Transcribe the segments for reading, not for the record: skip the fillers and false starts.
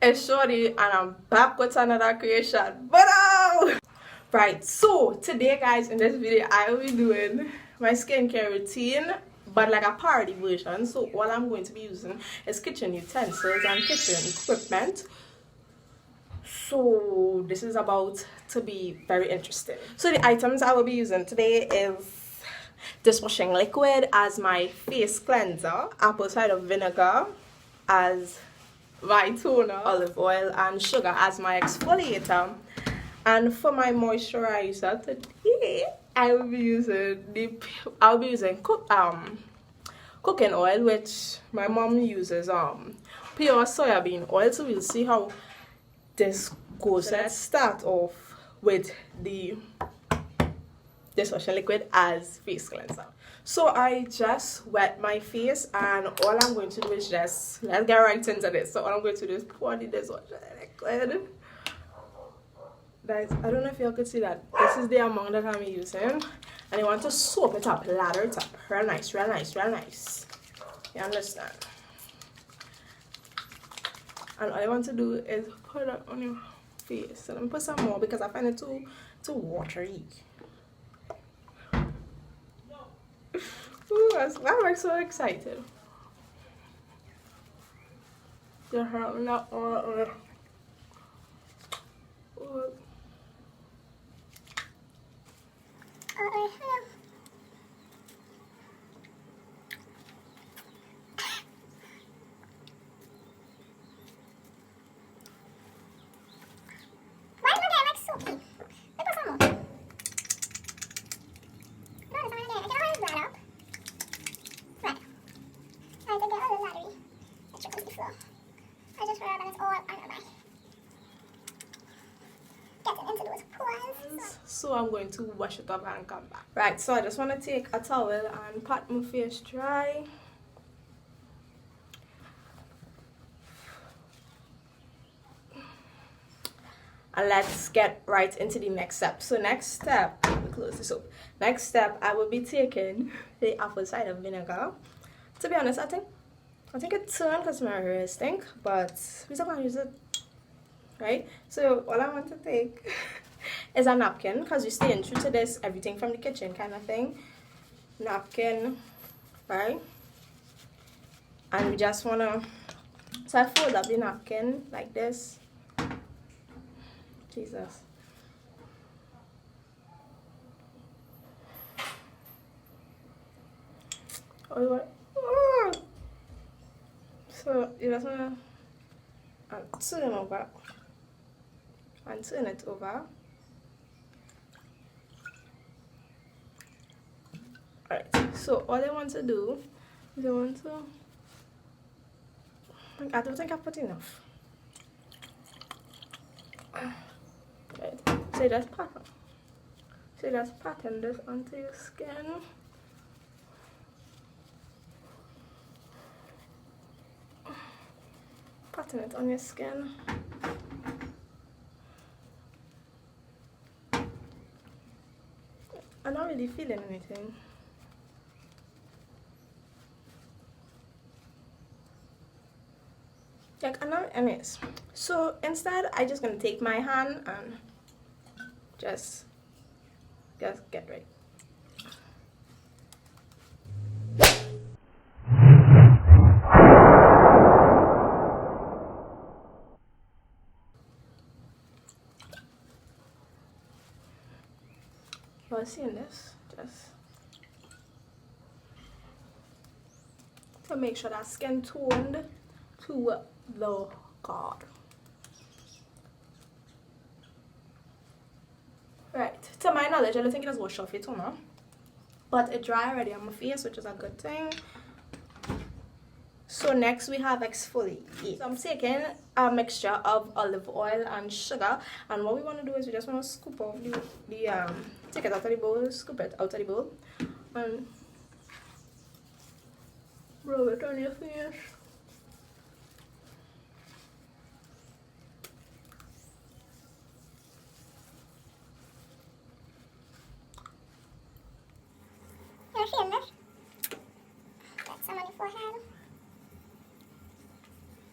It's Shorty and I'm back with another creation. But right, so today guys, in this video I will be doing my skincare routine, but like a party version. So all I'm going to be using is kitchen utensils and kitchen equipment. So this is about to be very interesting. So the items I will be using today is dishwashing liquid as my face cleanser, apple cider vinegar as my toner, olive oil and sugar as my exfoliator. And for my moisturizer today, I'll be using cooking oil, which my mom uses pure soybean oil. So we'll see how this goes. So let's start off with the dishwashing liquid as face cleanser. So I just wet my face and all I'm going to do is let's get right into this. So all I'm going to do is pour the dishwashing liquid. Guys, I don't know if y'all could see that. This is the amount that I'm using. And I want to soap it up, lather it up. Real nice, real nice, real nice. You understand? And all I want to do is put it on your face. So let me put some more because I find it too watery. Ooh, I'm so excited. The hair not all. So I'm going to wash it up and come back. Right, so I just want to take a towel and pat my face dry. And let's get right into the next step. So next step, let me close this up. Next step, I will be taking the apple cider vinegar. To be honest, I think it turned because my hair stink, but we're still gonna use it, right? So all I want to take is a napkin because you're staying true to this everything from the kitchen kind of thing. Napkin, right? And we just wanna, so I fold up the napkin like this. Jesus. So you just wanna turn over and turn it over. Alright, so all I want to do is I don't think I put enough. Right, so just pattern this onto your skin. Pattern it on your skin. I'm not really feeling anything. Like, I'm not, anyways. So instead, I just gonna take my hand and just get ready. You're seeing this, just to make sure that skin toned to the card. Right, to my knowledge, I don't think it has washed off it, no? But it's dry already on my face, which is a good thing. So next we have exfoliate. So I'm taking a mixture of olive oil and sugar, and what we want to do is we just want to scoop off take it out of the bowl, scoop it out of the bowl, and rub it on your face. You're feeling it? Get some on your forehead.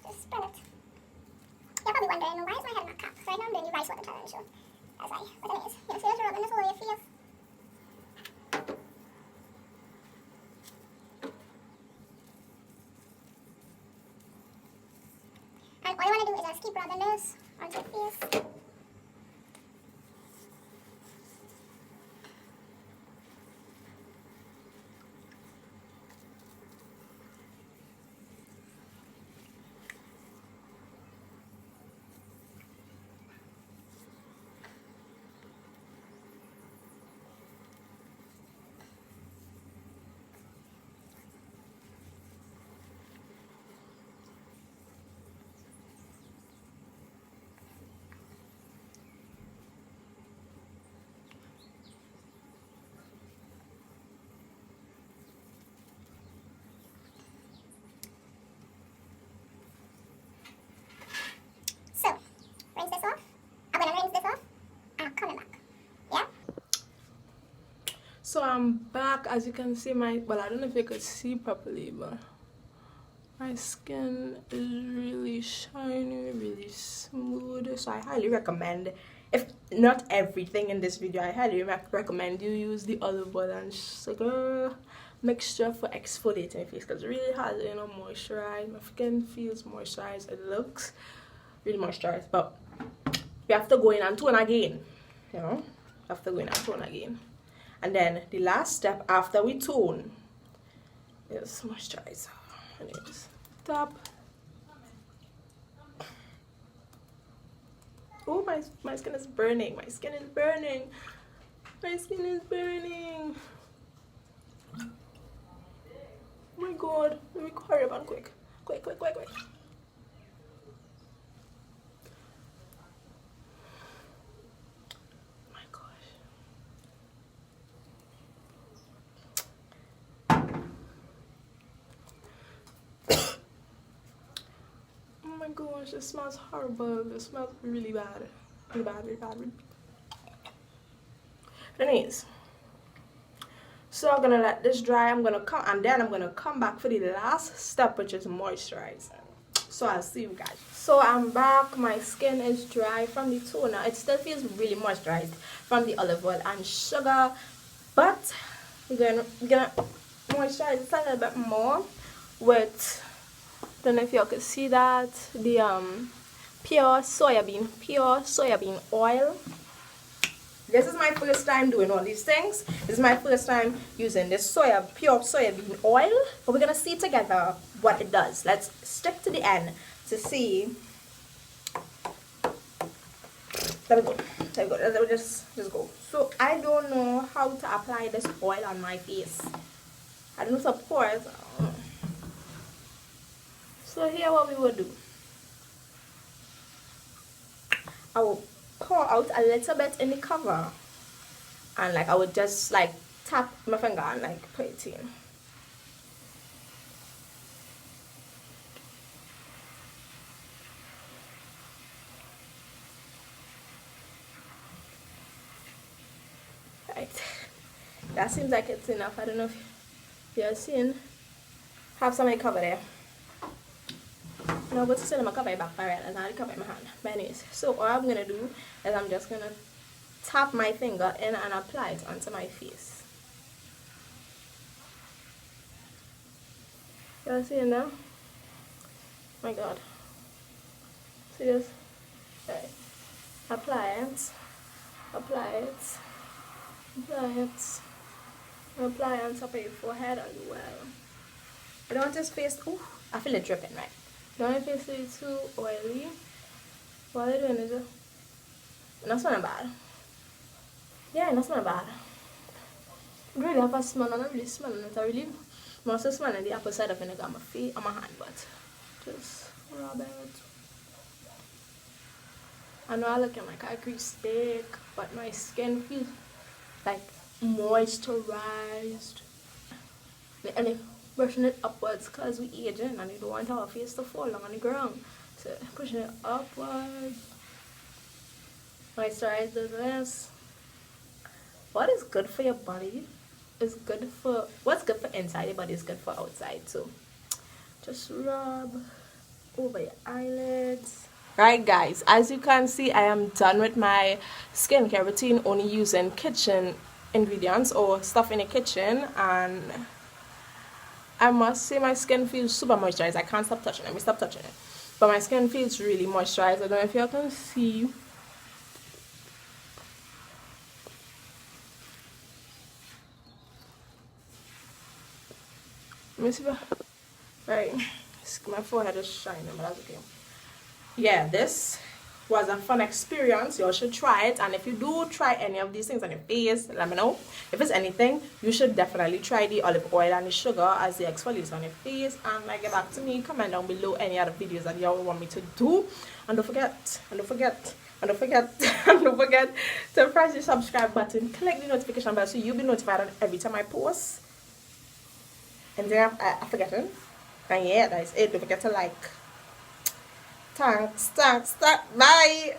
Just spread it. wondering why is my head not capped? So right now I'm doing the rice water challenge. So that's why. But anyways, you know, so you're rubbing this all over your face. And all you want to do is just keep rubbing this onto your face. So, rinse this off. I'm going to rinse this off and I'm coming back. Yeah? So I'm back. As you can see, I don't know if you could see properly, but my skin is really shiny, really smooth. So I highly recommend, if not everything in this video, I highly recommend you use the olive oil and sugar mixture for exfoliating your face, because it really has, you know, moisturize. My skin feels moisturized. It looks really moisturized, but you have to go in and tone again, you know. You have to go in and tone again. And then the last step after we tone is moisturizer. And it's top. Oh, my skin is burning. My skin is burning. My skin is burning. Oh my god. Let me hurry up and quick. Quick. Oh my gosh, it smells horrible. It smells really bad. Really bad. Anyways, so I'm gonna let this dry. I'm gonna come back for the last step, which is moisturizing. So I'll see you guys. So I'm back. My skin is dry from the toner. It still feels really moisturized from the olive oil and sugar, but we're gonna moisturize it a little bit more with, don't know if y'all can see that, the pure soybean oil. This is my first time doing all these things. This is my first time using this pure soybean oil, but we're gonna see together what it does. Let's stick to the end to see. There we go. Let me just go. So I don't know how to apply this oil on my face. I don't know how to pour it. So here what we will do. I will pour out a little bit in the cover, and like I would just like tap my finger and like put it in. Right, that seems like it's enough. I don't know if you're seeing. Have some cover there. No, but still I'm cover my back part and I'll cover my hand. But anyways, so all I'm gonna do is I'm just gonna tap my finger in and apply it onto my face. Y'all seeing now? My god. See this? Okay. Apply it on top of your forehead as well. I don't want this face, ooh, I feel it dripping, right? Don't want your face to be too oily. What are you doing is it? Not smelling bad. Yeah, not smelling bad. It really have a smell, I'm not really smelling it. I really mostly smelling the apple cider vinegar on my feet, on my hand, but just rub it. I know I look like a grease steak, but my skin feels like moisturized. And brushing it upwards because we aging and we don't want our face to fall on the ground. So pushing it upwards. Moisturize this. What is good for your body is good for, what's good for inside your body is good for outside too. Just rub over your eyelids. Right guys, as you can see, I am done with my skincare routine, only using kitchen ingredients or stuff in the kitchen, and I must say my skin feels super moisturized. I can't stop touching it. Let me stop touching it. But my skin feels really moisturized. I don't know if you can see. Let me see if right. My forehead is shining, but that's okay. Yeah, this was a fun experience. You all should try it, and if you do try any of these things on your face, let me know. If it's anything, you should definitely try the olive oil and the sugar as the exfoliator on your face, and like, get back to me. Comment down below any other videos that y'all want me to do, and don't forget to press the subscribe button, click the notification bell so you'll be notified on every time I post. And then I'm forgetting, and yeah, that is it. Don't forget to like. Thanks. Bye.